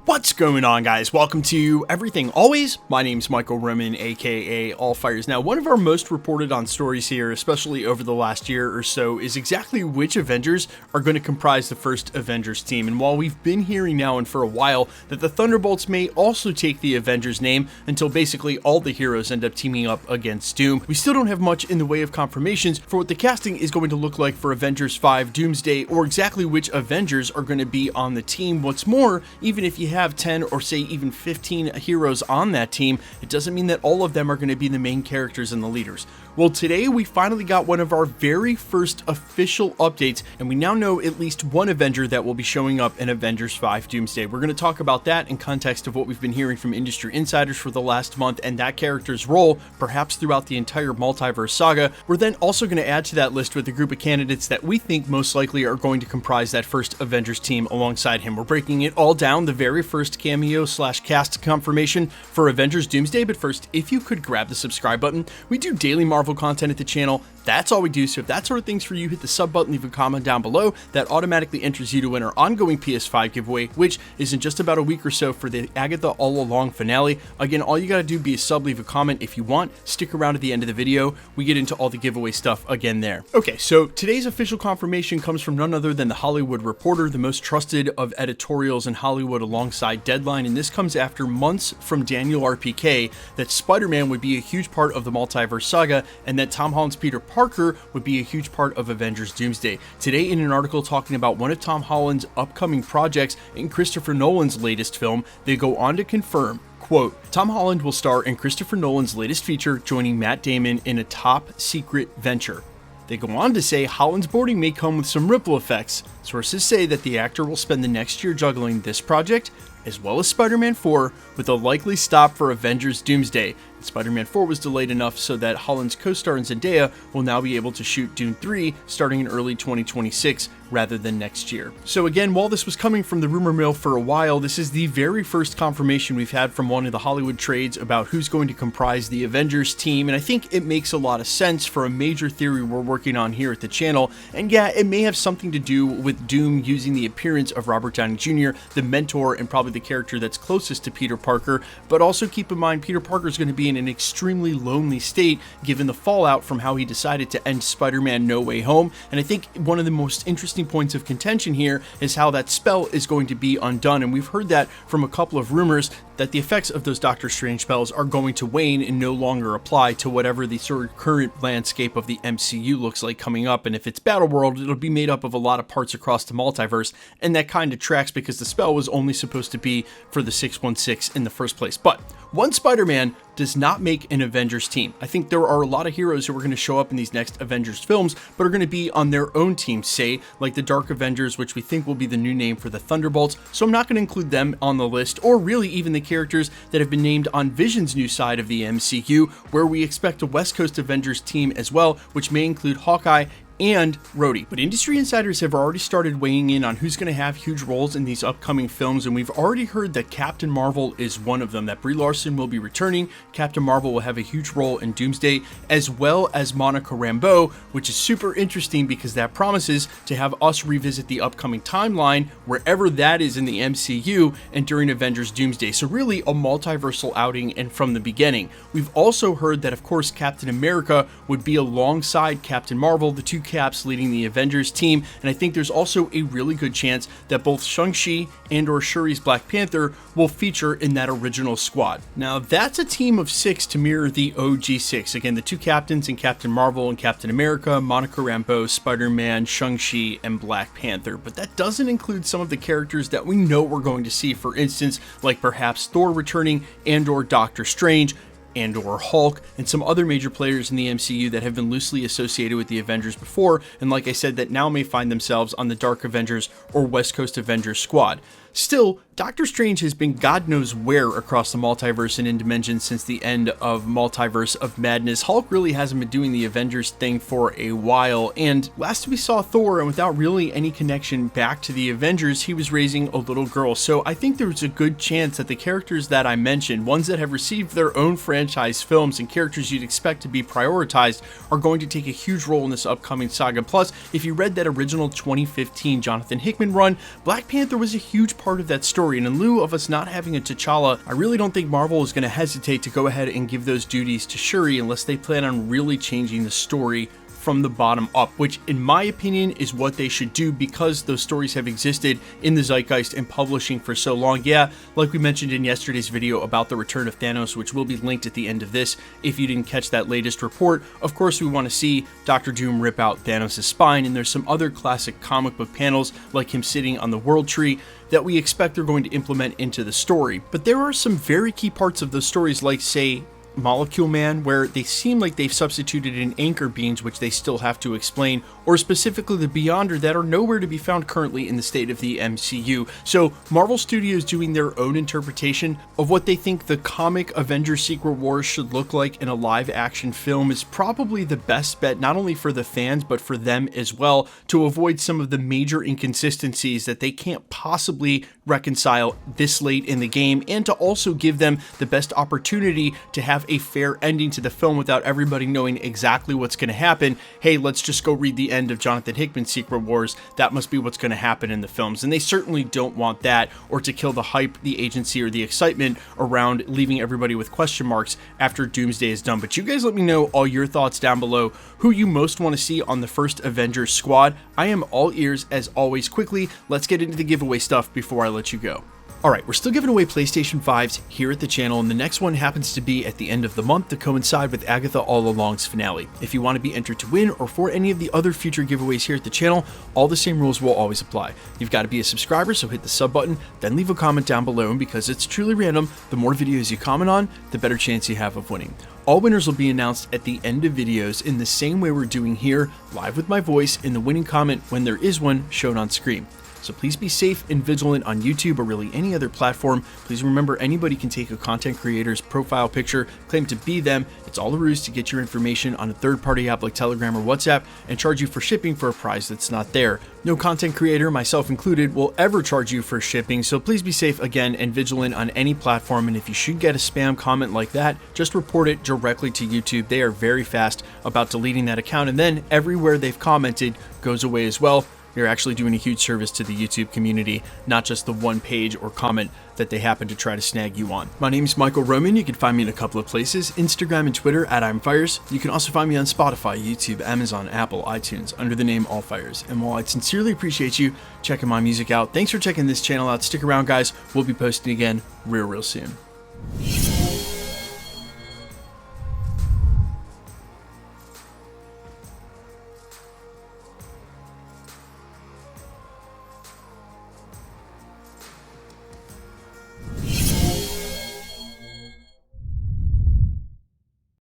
What's going on, guys? Welcome to Everything Always. My name's Michael Roman, aka All Fires. Now, one of our most reported on stories here, especially over the last year or so, is exactly which Avengers are going to comprise the first Avengers team. And while we've been hearing now and for a while that the Thunderbolts may also take the Avengers name until basically all the heroes end up teaming up against Doom, we still don't have much in the way of confirmations for what the casting is going to look like for Avengers 5 Doomsday, or exactly which Avengers are going to be on the team. What's more, even if you have 10 or say even 15 heroes on that team, it doesn't mean that all of them are going to be the main characters and the leaders. Well, today we finally got one of our very first official updates, and we now know at least one Avenger that will be showing up in Avengers 5 Doomsday. We're going to talk about that in context of what we've been hearing from industry insiders for the last month and that character's role, perhaps throughout the entire Multiverse saga. We're then also going to add to that list with a group of candidates that we think most likely are going to comprise that first Avengers team alongside him. We're breaking it all down, the very first cameo/cast confirmation for Avengers Doomsday. But first, if you could grab the subscribe button. We do daily Marvel content at the channel. That's all we do, so if that sort of thing's for you, hit the sub button, leave a comment down below. That automatically enters you to win our ongoing PS5 giveaway, which is in just about a week or so for the Agatha All Along finale. Again, all you gotta do be a sub, leave a comment if you want. Stick around at the end of the video. We get into all the giveaway stuff again there. Okay, so today's official confirmation comes from none other than The Hollywood Reporter, the most trusted of editorials in Hollywood alongside Deadline, and this comes after months from Daniel RPK that Spider-Man would be a huge part of the Multiverse saga, and that Tom Holland's Peter Parker would be a huge part of Avengers Doomsday. Today, in an article talking about one of Tom Holland's upcoming projects in Christopher Nolan's latest film, they go on to confirm, quote, Tom Holland will star in Christopher Nolan's latest feature, joining Matt Damon in a top secret venture. They go on to say Holland's boarding may come with some ripple effects. Sources say that the actor will spend the next year juggling this project, as well as Spider-Man 4, with a likely stop for Avengers Doomsday. Spider-Man 4 was delayed enough so that Holland's co-star in Zendaya will now be able to shoot Dune 3 starting in early 2026 rather than next year. So again, while this was coming from the rumor mill for a while, this is the very first confirmation we've had from one of the Hollywood trades about who's going to comprise the Avengers team, and I think it makes a lot of sense for a major theory we're working on here at the channel. And yeah, it may have something to do with Doom using the appearance of Robert Downey Jr., the mentor and probably the character that's closest to Peter Parker, but also keep in mind Peter Parker is going to be in an extremely lonely state given the fallout from how he decided to end Spider-Man No Way Home. And I think one of the most interesting points of contention here is how that spell is going to be undone, and we've heard that from a couple of rumors that the effects of those Doctor Strange spells are going to wane and no longer apply to whatever the sort of current landscape of the MCU looks like coming up. And if it's Battleworld, it'll be made up of a lot of parts across the multiverse, and that kind of tracks because the spell was only supposed to be for the 616 in the first place. But one Spider-Man does not make an Avengers team. I think there are a lot of heroes who are going to show up in these next Avengers films, but are going to be on their own team, say, like the Dark Avengers, which we think will be the new name for the Thunderbolts, so I'm not going to include them on the list, or really even the characters that have been named on Vision's new side of the MCU, where we expect a West Coast Avengers team as well, which may include Hawkeye and Rhodey. But industry insiders have already started weighing in on who's going to have huge roles in these upcoming films, and we've already heard that Captain Marvel is one of them, that Brie Larson will be returning. Captain Marvel will have a huge role in Doomsday, as well as Monica Rambeau, which is super interesting because that promises to have us revisit the upcoming timeline, wherever that is in the MCU, and during Avengers Doomsday. So really a multiversal outing and from the beginning. We've also heard that, of course, Captain America would be alongside Captain Marvel, the two Caps leading the Avengers team, and I think there's also a really good chance that both Shang-Chi and or Shuri's Black Panther will feature in that original squad. Now that's a team of 6 to mirror the OG 6. Again, the two captains in Captain Marvel and Captain America, Monica Rambeau, Spider-Man, Shang-Chi, and Black Panther. But that doesn't include some of the characters that we know we're going to see, for instance, like perhaps Thor returning and or Doctor Strange, and or Hulk, and some other major players in the MCU that have been loosely associated with the Avengers before, and like I said, that now may find themselves on the Dark Avengers or West Coast Avengers squad. Still, Doctor Strange has been God knows where across the multiverse and in dimensions since the end of Multiverse of Madness. Hulk really hasn't been doing the Avengers thing for a while, and last we saw Thor, and without really any connection back to the Avengers, he was raising a little girl. So I think there's a good chance that the characters that I mentioned, ones that have received their own franchise franchise films and characters you'd expect to be prioritized are going to take a huge role in this upcoming saga. Plus, if you read that original 2015 Jonathan Hickman run, Black Panther was a huge part of that story, and in lieu of us not having a T'Challa, I really don't think Marvel is going to hesitate to go ahead and give those duties to Shuri unless they plan on really changing the story from the bottom up, which in my opinion is what they should do because those stories have existed in the zeitgeist and publishing for so long. Yeah, like we mentioned in yesterday's video about the return of Thanos, which will be linked at the end of this if you didn't catch that latest report. Of course, we want to see Dr. Doom rip out Thanos' spine, and there's some other classic comic book panels like him sitting on the World Tree that we expect they're going to implement into the story. But there are some very key parts of those stories, like say Molecule Man, where they seem like they've substituted in anchor beams, which they still have to explain, or specifically the Beyonder, that are nowhere to be found currently in the state of the MCU. So Marvel Studios doing their own interpretation of what they think the comic Avengers Secret Wars should look like in a live action film is probably the best bet, not only for the fans but for them as well, to avoid some of the major inconsistencies that they can't possibly reconcile this late in the game, and to also give them the best opportunity to have a fair ending to the film without everybody knowing exactly what's going to happen. Hey, let's just go read the end of Jonathan Hickman's Secret Wars. That must be what's going to happen in the films. And they certainly don't want that, or to kill the hype, the agency, or the excitement around leaving everybody with question marks after Doomsday is done. But you guys let me know all your thoughts down below, who you most want to see on the first Avengers squad. I am all ears as always. Quickly, let's get into the giveaway stuff before I let you go. Alright, we're still giving away PlayStation 5s here at the channel, and the next one happens to be at the end of the month to coincide with Agatha All Along's finale. If you want to be entered to win, or for any of the other future giveaways here at the channel, all the same rules will always apply. You've got to be a subscriber, so hit the sub button, then leave a comment down below, and because it's truly random, the more videos you comment on, the better chance you have of winning. All winners will be announced at the end of videos in the same way we're doing here, live with my voice in the winning comment when there is one shown on screen. So please be safe and vigilant on YouTube or really any other platform. Please remember, anybody can take a content creator's profile picture, claim to be them. It's all a ruse to get your information on a third-party app like Telegram or WhatsApp and charge you for shipping for a price that's not there. No content creator, myself included, will ever charge you for shipping, so please be safe again and vigilant on any platform. And if you should get a spam comment like that, just report it directly to YouTube. They are very fast about deleting that account, and then everywhere they've commented goes away as well. You're actually doing a huge service to the YouTube community, not just the one page or comment that they happen to try to snag you on. My name is Michael Roman. You can find me in a couple of places, Instagram and Twitter at I'mFires. You can also find me on Spotify, YouTube, Amazon, Apple, iTunes, under the name AllFires. And while I'd sincerely appreciate you checking my music out, thanks for checking this channel out. Stick around, guys. We'll be posting again real soon.